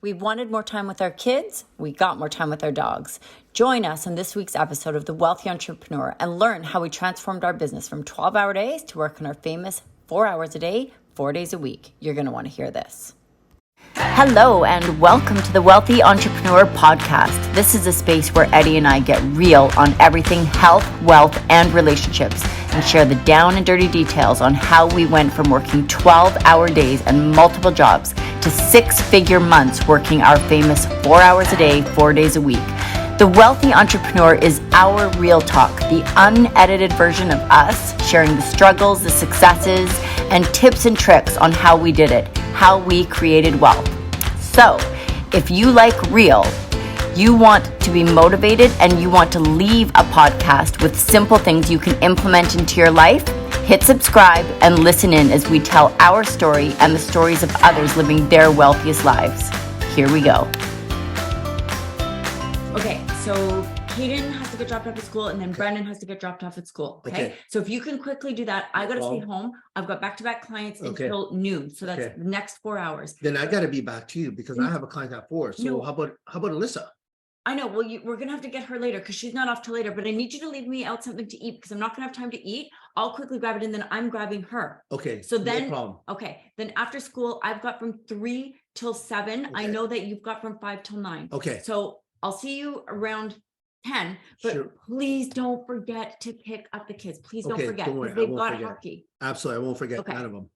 We wanted more time with our kids. We got more time with our dogs. Join us on this week's episode of The Wealthy Entrepreneur and learn how we transformed our business from 12-hour days to working our famous 4 hours a day, 4 days a week. You're going to want to hear this. Hello and welcome to the Wealthy Entrepreneur Podcast. This is a space where Eddie and I get real on everything health, wealth, and relationships and share the down and dirty details on how we went from working 12-hour days and multiple jobs to six-figure months working our famous 4 hours a day, 4 days a week. The Wealthy Entrepreneur is our real talk, the unedited version of us sharing the struggles, the successes, and tips and tricks on how we did it, how we created wealth. So, if you like real, you want to be motivated, and you want to leave a podcast with simple things you can implement into your life, hit subscribe and listen in as we tell our story and the stories of others living their wealthiest lives. Here we go. Okay, so Kaden has to get dropped off at school, and then Brendan has to get dropped off at school. Okay. So if you can quickly do that, I got to stay home. I've got back-to-back clients until noon. So that's the next 4 hours. Then I got to be back to you because I have a client at 4. So how about Alyssa? I know. Well, we're going to have to get her later because she's not off till later, but I need you to leave me out something to eat because I'm not going to have time to eat. I'll quickly grab it and then I'm grabbing her. Okay. So then, no problem. Okay. Then after school, I've got from 3 till 7. I know that you've got from 5 till 9. Okay. So I'll see you around 10, but please don't forget to pick up the kids. Please don't forget because they've got hockey. Absolutely. I won't forget none of them.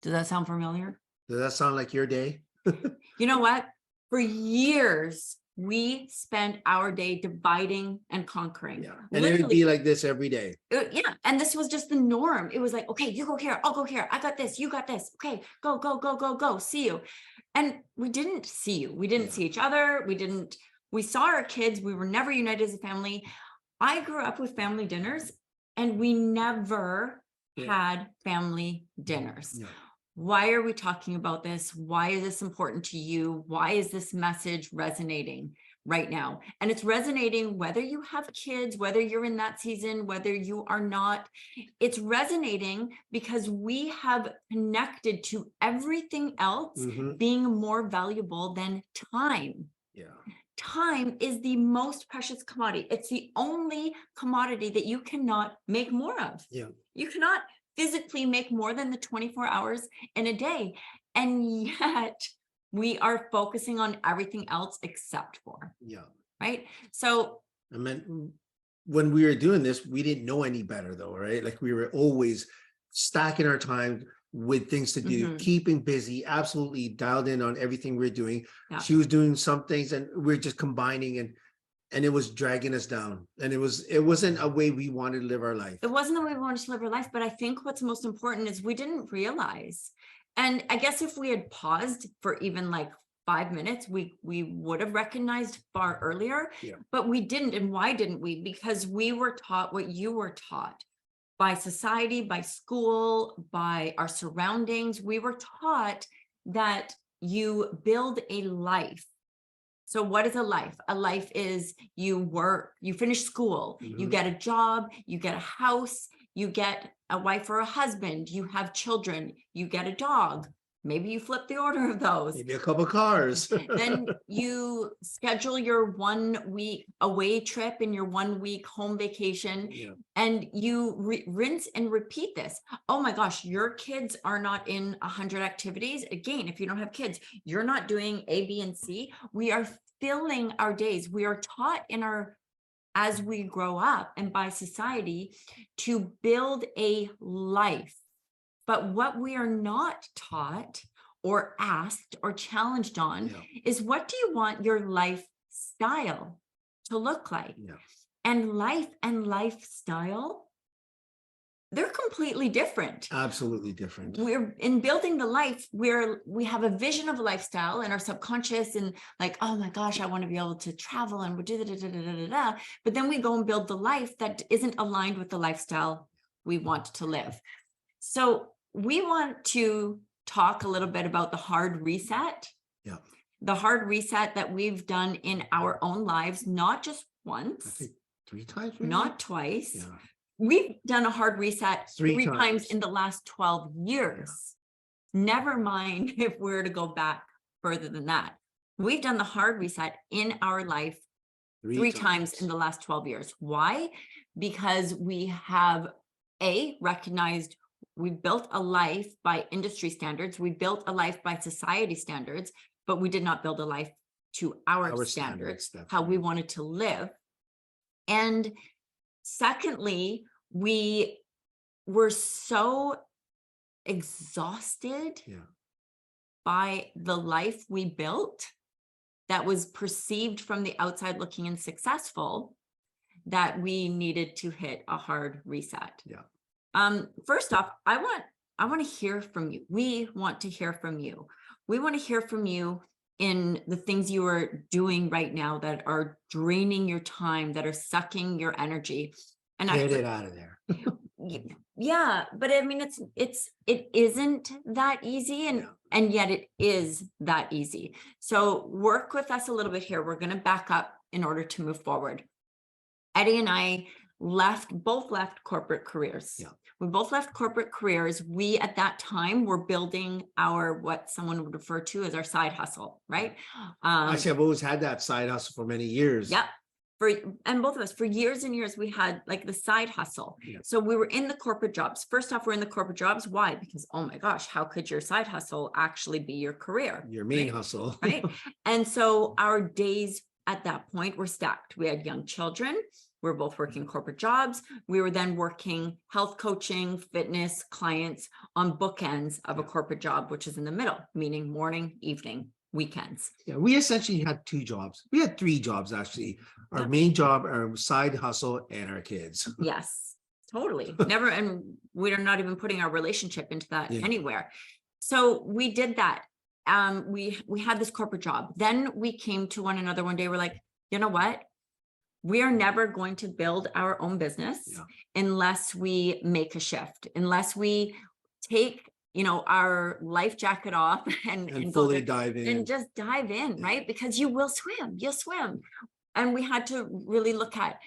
Does that sound familiar? Does that sound like your day? You know what? For years, we spent our day dividing and conquering. Yeah. And it would be like this every day. Yeah. And this was just the norm. It was like, okay, you go here. I'll go here. I got this. You got this. Okay, go, go, go, go, go. See you. And we didn't see you. We didn't see each other. We saw our kids. We were never united as a family. I grew up with family dinners and we never had family dinners. Yeah. Why are we talking about this? Why is this important to you? Why is this message resonating right now? And it's resonating whether you have kids, whether you're in that season, whether you are not. It's resonating because we have connected to everything else being more valuable than time. Yeah. Time is the most precious commodity. It's the only commodity that you cannot make more of. Yeah. You cannot physically make more than the 24 hours in a day. And yet we are focusing on everything else except for. Yeah. Right. So I mean, when we were doing this, we didn't know any better though, right? Like we were always stacking our time with things to do, keeping busy, absolutely dialed in on everything we're doing. Yeah. She was doing some things and we're just combining and it was dragging us down. And it wasn't a way we wanted to live our life. It wasn't the way we wanted to live our life. But I think what's most important is we didn't realize. And I guess if we had paused for even like 5 minutes, we would have recognized far earlier, but we didn't. And why didn't we? Because we were taught what you were taught by society, by school, by our surroundings. We were taught that you build a life. So what is a life? A life is you work, you finish school, you get a job, you get a house, you get a wife or a husband, you have children, you get a dog. Maybe you flip the order of those. Maybe a couple cars. Then you schedule your 1 week away trip and your 1 week home vacation. Yeah. And you rinse and repeat this. Oh my gosh, your kids are not in 100 activities. Again, if you don't have kids, you're not doing A, B, and C. We are filling our days. We are taught as we grow up and by society to build a life. But what we are not taught or asked or challenged on is, what do you want your lifestyle to look like? Yeah. And life and lifestyle, they're completely different. Absolutely different. We're in building the life where we have a vision of a lifestyle in our subconscious and like, oh my gosh, I want to be able to travel and do da. But then we go and build the life that isn't aligned with the lifestyle we want to live. So we want to talk a little bit about the hard reset. Yeah. The hard reset that we've done in our own lives, not just once. I think 3 times. Maybe? Not twice. Yeah. We've done a hard reset three times in the last 12 years. Never mind if we're to go back further than that. We've done the hard reset in our life three times in the last 12 years. Why? Because we have recognized we built a life by industry standards. We built a life by society standards, but we did not build a life to our standards, how we wanted to live. And secondly, we were so exhausted by the life we built that was perceived from the outside looking in successful, that we needed to hit a hard reset. First off, I want to hear from you. We want to hear from you. We want to hear from you in the things you are doing right now that are draining your time, that are sucking your energy. And get it out of there. Yeah, but I mean, it isn't that easy, and yet it is that easy. So work with us a little bit here. We're going to back up in order to move forward. Eddie and I both left corporate careers. We both left corporate careers. We, at that time, were building what someone would refer to as our side hustle, right? Actually, I've always had that side hustle for many years. And both of us, for years and years, we had like the side hustle. So we were in the corporate jobs. First off, we're in the corporate jobs. Why? Because, oh my gosh, how could your side hustle actually be your career? Your main hustle. Right. And so our days at that point were stacked. We had young children. We were both working corporate jobs. We were then working health coaching, fitness clients on bookends of a corporate job, which is in the middle, meaning morning, evening, weekends. We essentially had 2 jobs. We had 3 jobs, actually. Our main job, our side hustle, and our kids. Yes, totally. Never, and we're not even putting our relationship into that anywhere. So we did that. We had this corporate job. Then we came to one another one day. We're like, you know what? We are never going to build our own business unless we make a shift, unless we take our life jacket off and fully dive in and just dive in, right? Because you'll swim. And we had to really look at,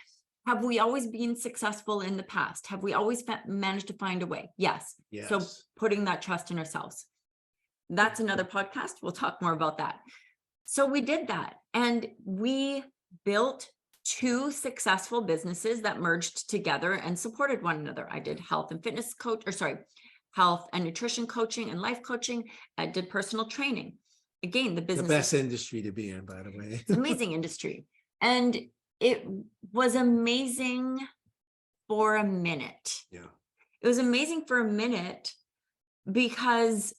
have we always been successful in the past? Have we always managed to find a way? Yes. So putting that trust in ourselves. That's another podcast. We'll talk more about that. So we did that, and we built 2 successful businesses that merged together and supported one another. I did health and nutrition coaching and life coaching. I did personal training. Again, the best industry to be in, by the way. It's an amazing industry. And it was amazing for a minute. It was amazing for a minute because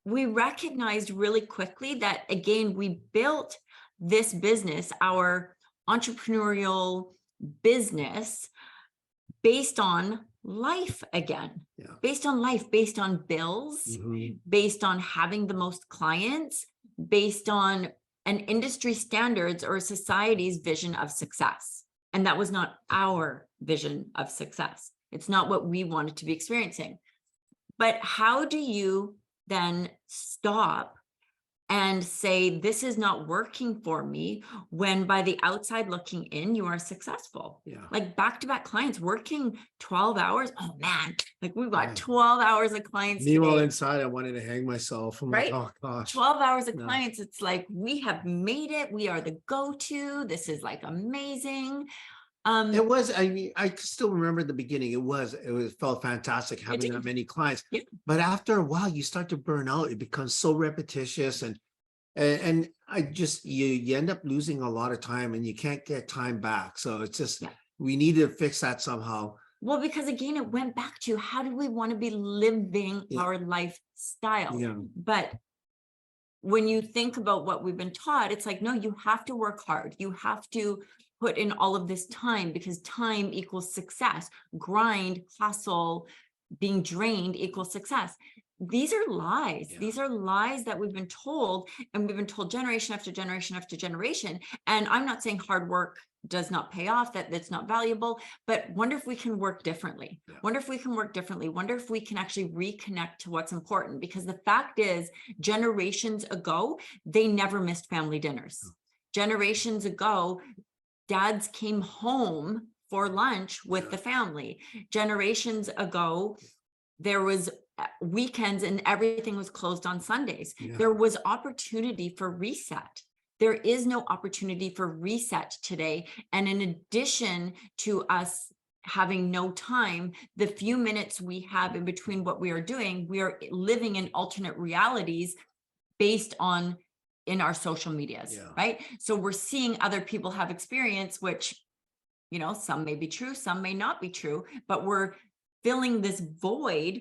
we recognized really quickly that, again, we built this business, our entrepreneurial business, based on life again, based on life, based on bills, based on having the most clients, based on an industry standards or society's vision of success. And that was not our vision of success. It's not what we wanted to be experiencing. But how do you then stop and say, this is not working for me, when by the outside looking in, you are successful? Like back-to-back clients working 12 hours. Oh man, like we've got 12 hours of clients. Meanwhile, inside, I wanted to hang myself. I'm right? Like, oh gosh. 12 hours of clients. It's like, we have made it. We are the go-to. This is like amazing. It was, I mean, I still remember the beginning. It felt fantastic having that many clients. But after a while, you start to burn out. It becomes so repetitious, and I just, you end up losing a lot of time, and you can't get time back. So it's just, we need to fix that somehow. Well, because again, it went back to, how do we want to be living our lifestyle? But when you think about what we've been taught, it's like, no, you have to work hard. You have to put in all of this time, because time equals success. Grind, hustle, being drained equals success. These are lies. These are lies that we've been told, and we've been told generation after generation after generation. And I'm not saying hard work does not pay off, that it's not valuable, but wonder if we can work differently. Wonder if we can work differently. Wonder if we can actually reconnect to what's important, because the fact is, generations ago, they never missed family dinners. Generations ago, dads came home for lunch with the family. Generations ago, there was weekends and everything was closed on Sundays. Yeah. There was opportunity for reset. There is no opportunity for reset today. And in addition to us having no time, the few minutes we have in between what we are doing, we are living in alternate realities based on in our social medias, Yeah. right? So we're seeing other people have experience, which, you know, some may be true, some may not be true, but we're filling this void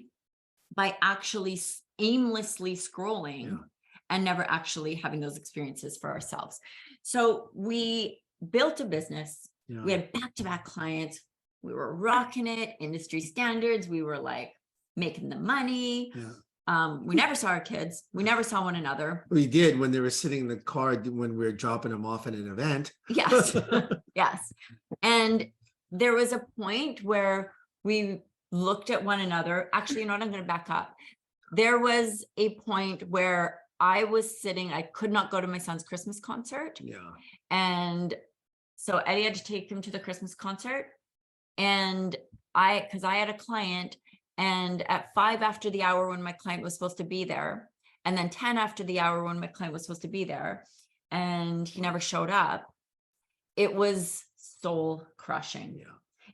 by actually aimlessly scrolling Yeah. and never actually having those experiences for ourselves. So we built a business. Yeah. We had back-to-back clients. We were rocking it, industry standards. We were like making the money. Yeah. We never saw our kids. We never saw one another. We did when they were sitting in the car when we were dropping them off at an event. Yes. Yes. And there was a point where we looked at one another. Actually, you know what? I'm going to back up. There was a point where I was sitting, I could not go to my son's Christmas concert. Yeah. And so Eddie had to take him to the Christmas concert. And because I had a client, and at 5 after the hour when my client was supposed to be there, and then 10 after the hour when my client was supposed to be there, and he never showed up, it was soul crushing. Yeah.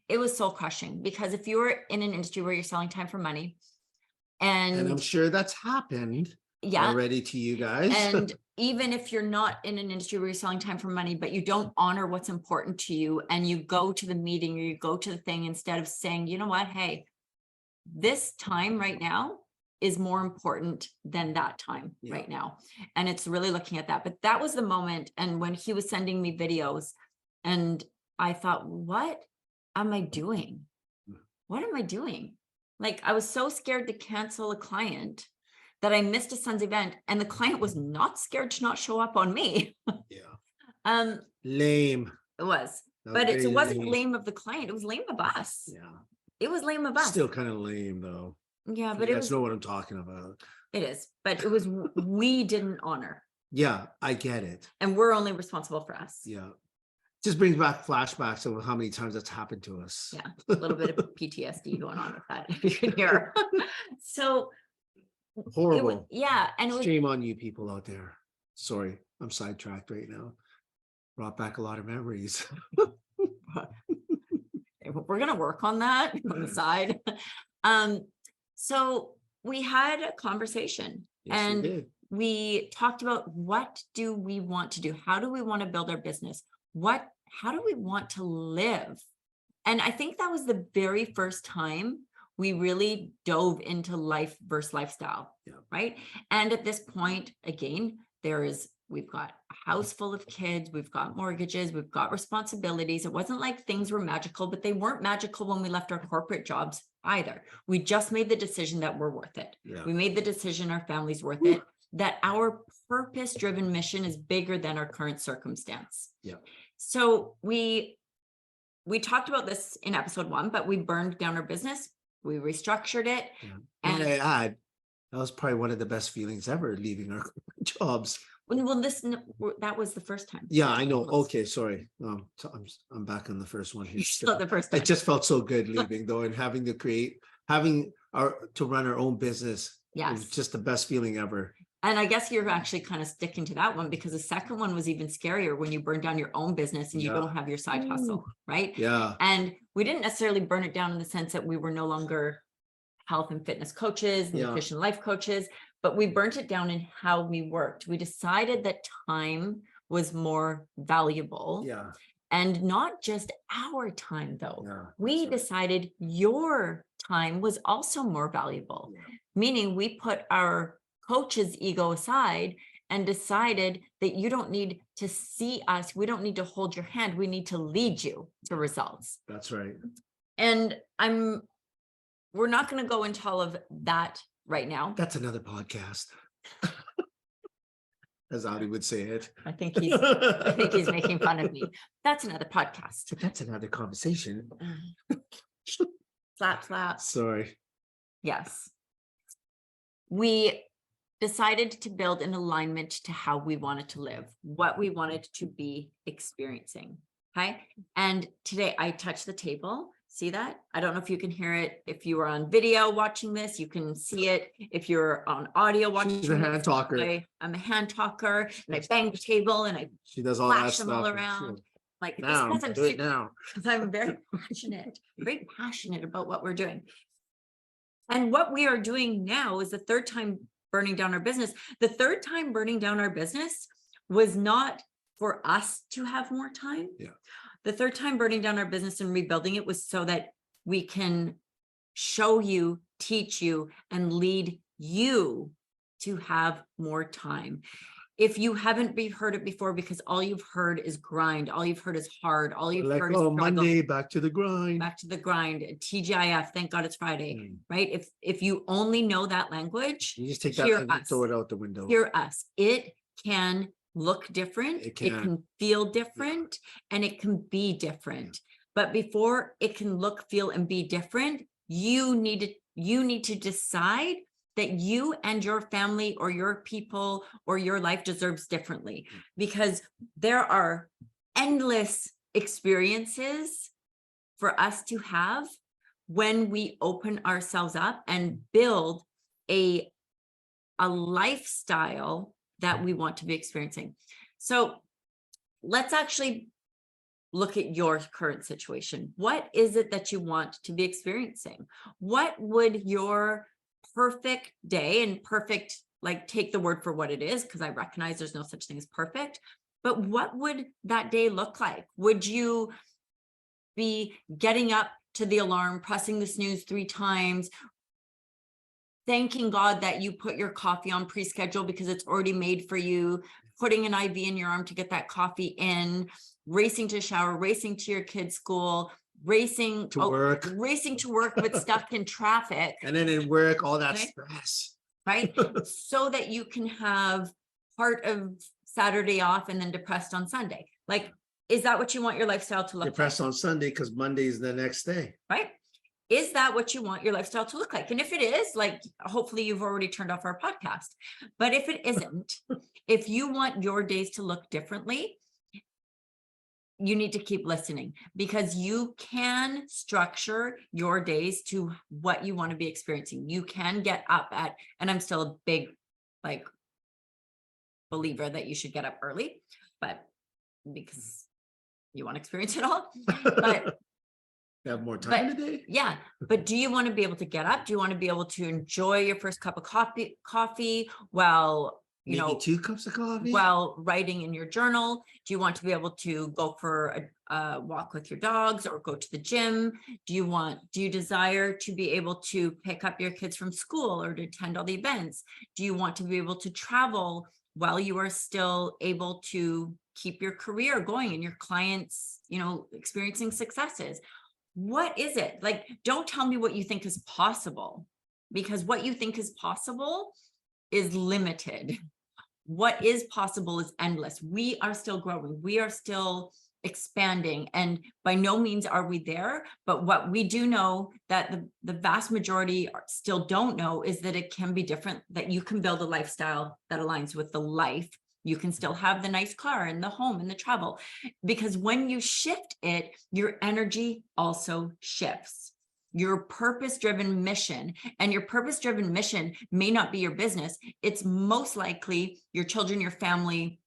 It was soul crushing, because if you're in an industry where you're selling time for money, And I'm sure that's happened already to you guys. And even if you're not in an industry where you're selling time for money, but you don't honor what's important to you, and you go to the meeting or you go to the thing instead of saying, you know what, hey, this time right now is more important than that time right now. And it's really looking at that. But that was the moment. And when he was sending me videos, and I thought, what am I doing? What am I doing? Like, I was so scared to cancel a client that I missed a son's event, and the client was not scared to not show up on me. Yeah. Lame. It was, That but very it wasn't lame. lame of the client. It was lame of us. Yeah. It was lame of us. Still kind of lame though. Yeah, You but it guys was, know what I'm talking about. it is, but it was, we didn't honor, Yeah, I get it. and we're only responsible for us. Yeah. Just brings back flashbacks of how many times that's happened to us. Yeah, a little bit of PTSD going on with that, if you can hear. So Horrible. yeah, and it was, Shame on you people out there. Sorry, I'm sidetracked right now. Brought back a lot of memories. we're gonna work on that on the side. So we had a conversation, Yes, we and did. we talked about, what do we want to do? How do we want to build our business? How do we want to live? And I think that was the very first time we really dove into life versus lifestyle. Yeah. Right. And at this point, again, we've got a house full of kids, we've got mortgages, we've got responsibilities. It wasn't like things were magical, but they weren't magical when we left our corporate jobs either. We just made the decision that we're worth it. Yeah. We made the decision our family's worth it, that our purpose-driven mission is bigger than our current circumstance. Yeah. So we talked about this in episode 1, but we burned down our business. We restructured it. Yeah. And And I add, that was probably one of the best feelings ever, leaving our jobs. well, that was the first time. Yeah, I know. Okay, sorry. So I'm back on the first one here. Still the first time. It just felt so good leaving though, and having to run our own business. Yes. It was just the best feeling ever. And I guess you're actually kind of sticking to that one, because the second one was even scarier, when you burn down your own business and you Yeah. don't have your side hustle, right? Yeah. And we didn't necessarily burn it down in the sense that we were no longer health and fitness coaches, Yeah. nutrition life coaches, but we burnt it down in how we worked. We decided that time was more valuable, Yeah. and not just our time though. Yeah. We that's right. decided your time was also more valuable, Yeah. meaning we put our coach's ego aside and decided that you don't need to see us. We don't need to hold your hand. We need to lead you to results. That's right. And we're not going to go into all of that right now. That's another podcast. As Audi would say it. I think he's making fun of me. That's another podcast. But that's another conversation. Slap, slap. Sorry. Yes. We decided to build an alignment to how we wanted to live, what we wanted to be experiencing. Okay. And today I touched the table See that? I don't know if you can hear it. If you are on video watching this, you can see it. If you're on audio watching She's a hand this, talker. I'm a hand talker, and I bang the table and I She does all that flash them all stuff. around. Like this Now, because I'm do it now. because I'm very passionate about what we're doing. And what we are doing now is the third time burning down our business. The third time burning down our business was not for us to have more time. Yeah. The third time burning down our business and rebuilding it was so that we can show you, teach you, and lead you to have more time. If you haven't heard it before, because all you've heard is grind, all you've heard is hard, all you've Like, heard is oh, struggle, Monday, back to the grind. back to the grind, TGIF, thank God it's Friday, Mm. right? If you only know that language, You just take that hear and us. throw it out the window. hear us. It can look different, It it can. can feel different, and it can be different. But before it can look, feel, and be different, you need to decide that you and your family or your people or your life deserves differently, because there are endless experiences for us to have when we open ourselves up and build a lifestyle that we want to be experiencing. So let's actually look at your current situation. What is it that you want to be experiencing? What would your perfect day, and perfect, like, take the word for what it is, because I recognize there's no such thing as perfect, but what would that day look like? Would you be getting up to the alarm, pressing the snooze 3 times, thanking God that you put your coffee on pre-schedule because it's already made for you, putting an IV in your arm to get that coffee in, racing to shower, racing to your kids' school, racing To work. but stuck in traffic, And then in work, all that Okay. stress. right? So that you can have part of Saturday off and then depressed on Sunday. Like, is that what you want your lifestyle to look like? Depressed on Sunday because Monday is the next day. Right? Is that what you want your lifestyle to look like? And if it is, like, hopefully you've already turned off our podcast. But if it isn't, if you want your days to look differently, you need to keep listening, because you can structure your days to what you want to be experiencing. You can get up at, and I'm still a big, like, believer that you should get up early, but because you want to experience it all. But Have more time But- today. yeah, but do you want to be able to get up? Do you want to be able to enjoy your first cup of coffee while, you Maybe know, 2 cups of coffee. while writing in your journal? Do you want to be able to go for a walk with your dogs or go to the gym? Do you desire to be able to pick up your kids from school or to attend all the events? Do you want to be able to travel while you are still able to keep your career going and your clients, you know, experiencing successes? What is it? Like, don't tell me what you think is possible, because what you think is possible is limited. What is possible is endless. We are still growing. We are still expanding. And by no means are we there. But what we do know that the vast majority still don't know is that it can be different, that you can build a lifestyle that aligns with the life. You can still have the nice car and the home and the travel, because when you shift it, your energy also shifts. Your purpose-driven mission, and your purpose-driven mission may not be your business. It's most likely your children, your family,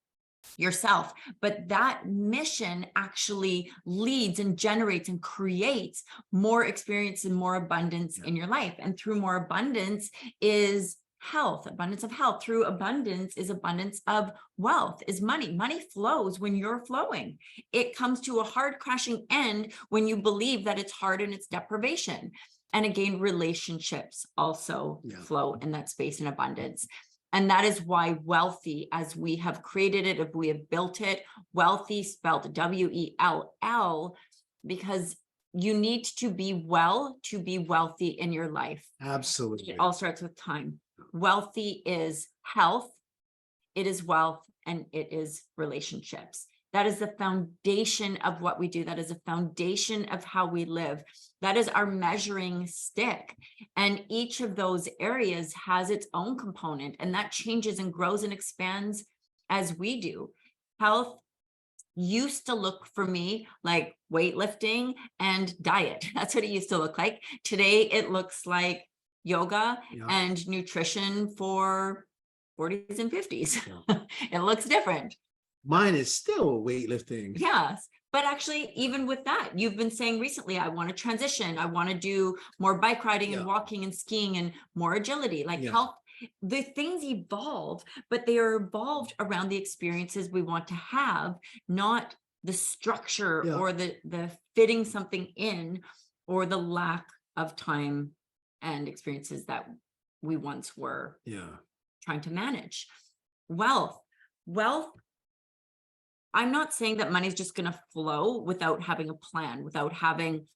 yourself, but that mission actually leads and generates and creates more experience and more abundance in your life. And through more abundance is health, abundance of health. Through abundance is abundance of wealth, is money. Money flows when you're flowing. It comes to a hard crashing end when you believe that it's hard and it's deprivation. And again, relationships also flow in that space and abundance. And that is why wealthy, as we have created it, if we have built it, wealthy spelled W-E-L-L, because you need to be well to be wealthy in your life. Absolutely. It all starts with time. Wealthy is health, it is wealth, and it is relationships. That is the foundation of what we do. That is a foundation of how we live. That is our measuring stick. And each of those areas has its own component, and that changes and grows and expands as we do. Health used to look for me like weightlifting and diet. That's what it used to look like. Today, it looks like yoga Yeah. and nutrition for 40s and 50s. Yeah. It looks different. Mine is still weightlifting. Yes. But actually, even with that, you've been saying recently, I want to transition. I want to do more bike riding and Yeah. walking and skiing and more agility, like Yeah. health. The things evolve, but they are evolved around the experiences we want to have, not the structure Yeah. or the fitting something in, or the lack of time and experiences that we once were Yeah. trying to manage. Wealth. I'm not saying that money's just going to flow without having a plan, without having,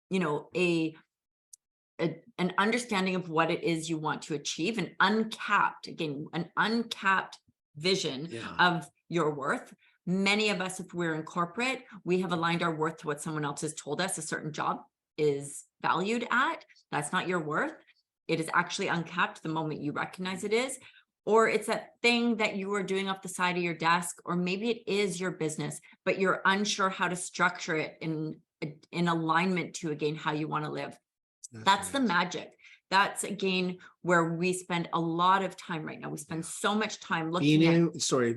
you know, an understanding of what it is you want to achieve, an uncapped vision Yeah. of your worth. Many of us, if we're in corporate, we have aligned our worth to what someone else has told us a certain job is valued at. That's not your worth. It is actually uncapped the moment you recognize it is. Or it's that thing that you are doing off the side of your desk, or maybe it is your business, but you're unsure how to structure it in alignment to, again, how you want to live. That's the magic. That's, again, where we spend a lot of time right now. We spend so much time looking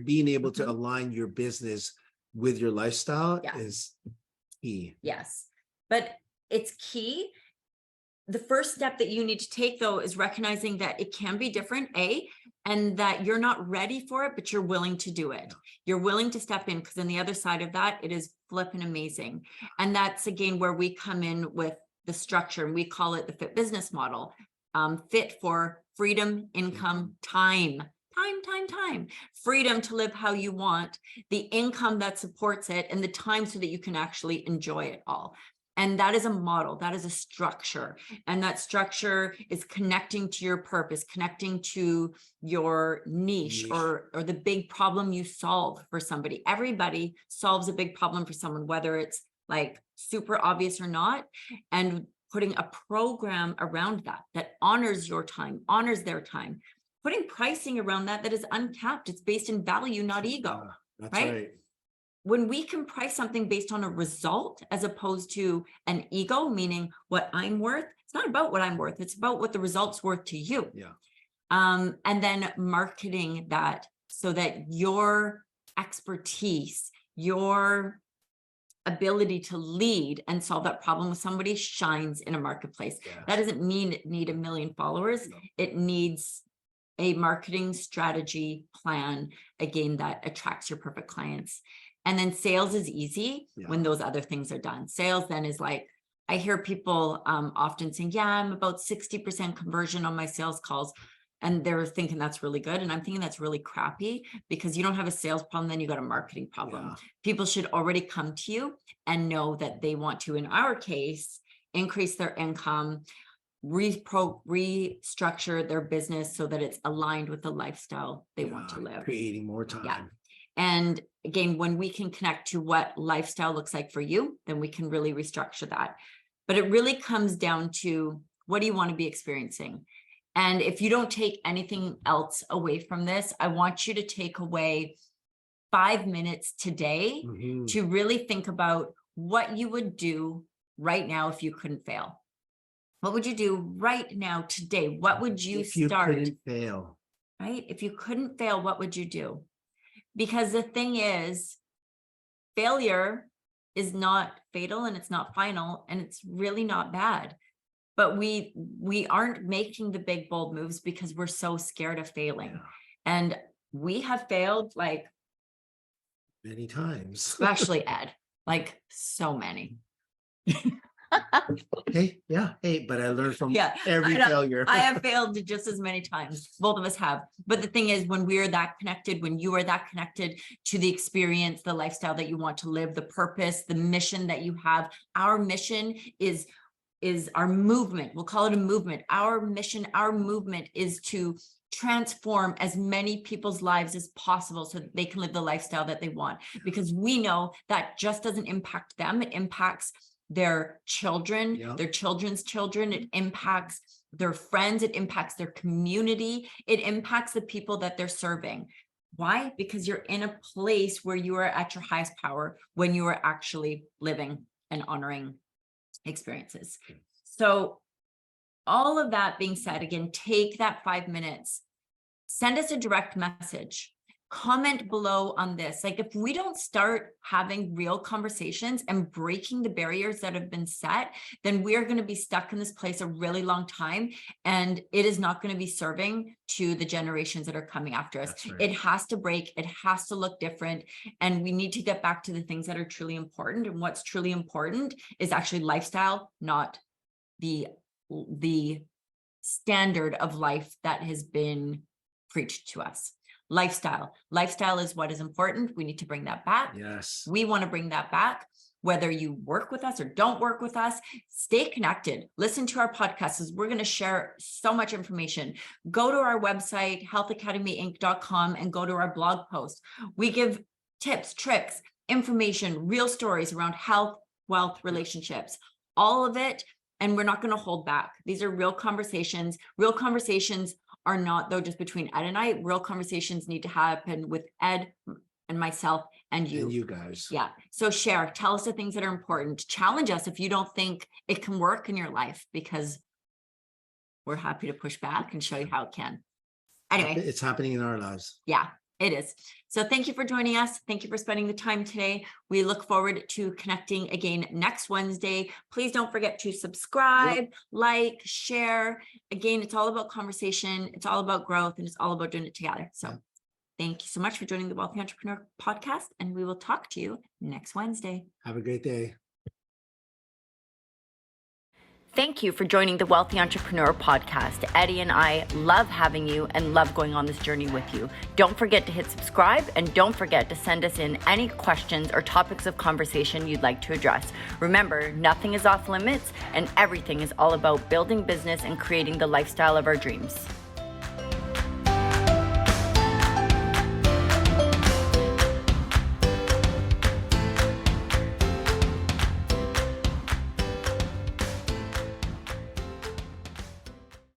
being able to align your business with your lifestyle is key. Yes, but it's key. The first step that you need to take, though, is recognizing that it can be different, and that you're not ready for it, but you're willing to do it. You're willing to step in, because on the other side of that, it is flipping amazing. And that's, again, where we come in with the structure, and we call it the FIT business model. FIT for freedom, income, time. Freedom to live how you want, the income that supports it, and the time so that you can actually enjoy it all. And that is a model, that is a structure. And that structure is connecting to your purpose, connecting to your niche, or the big problem you solve for somebody. Everybody solves a big problem for someone, whether it's like super obvious or not. And putting a program around that honors your time, honors their time, putting pricing around that is uncapped. It's based in value, not ego. That's right. When we can price something based on a result as opposed to an ego, meaning what I'm worth, it's not about what I'm worth. It's about what the result's worth to you. Yeah. And then marketing that so that your expertise, your ability to lead and solve that problem with somebody shines in a marketplace. Yes. That doesn't mean it need 1 million followers. No. It needs a marketing strategy plan, again, that attracts your perfect clients. And then sales is easy when those other things are done. Sales then is like, I hear people often saying, yeah, I'm about 60% conversion on my sales calls. And they're thinking that's really good. And I'm thinking that's really crappy, because you don't have a sales problem, then you got a marketing problem. Yeah. People should already come to you and know that they want to, in our case, increase their income, restructure their business so that it's aligned with the lifestyle they want to live. Creating more time. Yeah. And again, when we can connect to what lifestyle looks like for you, then we can really restructure that. But it really comes down to, what do you want to be experiencing? And if you don't take anything else away from this, I want you to take away 5 minutes today to really think about what you would do right now if you couldn't fail. What would you do right now today? What would you start? If you couldn't fail. Right? If you couldn't fail, what would you do? Because the thing is, failure is not fatal, and it's not final, and it's really not bad. But we aren't making the big, bold moves because we're so scared of failing. Yeah. And we have failed like many times, especially Ed, like so many. Hey, but I learned from every failure. I have failed just as many times. Both of us have. But the thing is, when we're that connected, when you are that connected to the experience, the lifestyle that you want to live, the purpose, the mission that you have, our mission is our movement. We'll call it a movement. Our mission, our movement is to transform as many people's lives as possible so that they can live the lifestyle that they want. Because we know that just doesn't impact them. It impacts their children, their children's children. It impacts their friends. It impacts their community. It impacts the people that they're serving. Why? Because you're in a place where you are at your highest power when you are actually living and honoring experiences. So all of that being said, again, take that 5 minutes, send us a direct message, comment below on this. Like, if we don't start having real conversations and breaking the barriers that have been set, then we're going to be stuck in this place a really long time. And it is not going to be serving to the generations that are coming after us. That's right. It has to break. It has to look different. And we need to get back to the things that are truly important. And what's truly important is actually lifestyle, not the standard of life that has been preached to us. Lifestyle is what is important. We need to bring that back. Yes. We want to bring that back. Whether you work with us or don't work with us, stay connected. Listen to our podcasts. We're going to share so much information. Go to our website, healthacademyinc.com, and go to our blog post. We give tips, tricks, information, real stories around health, wealth, relationships, all of it. And we're not going to hold back. These are real conversations. Real conversations are not, though, just between Ed and I. Real conversations need to happen with Ed and myself and you. And you guys. Yeah. So share, tell us the things that are important. Challenge us if you don't think it can work in your life, because we're happy to push back and show you how it can. Anyway. It's happening in our lives. Yeah, it is. So thank you for joining us. Thank you for spending the time today. We look forward to connecting again next Wednesday. Please don't forget to subscribe, like, share. Again, it's all about conversation. It's all about growth, and it's all about doing it together. So thank you so much for joining the Wealthy Entrepreneur Podcast, and we will talk to you next Wednesday. Have a great day. Thank you for joining the Wealthy Entrepreneur Podcast. Eddie and I love having you and love going on this journey with you. Don't forget to hit subscribe, and don't forget to send us in any questions or topics of conversation you'd like to address. Remember, nothing is off limits, and everything is all about building business and creating the lifestyle of our dreams.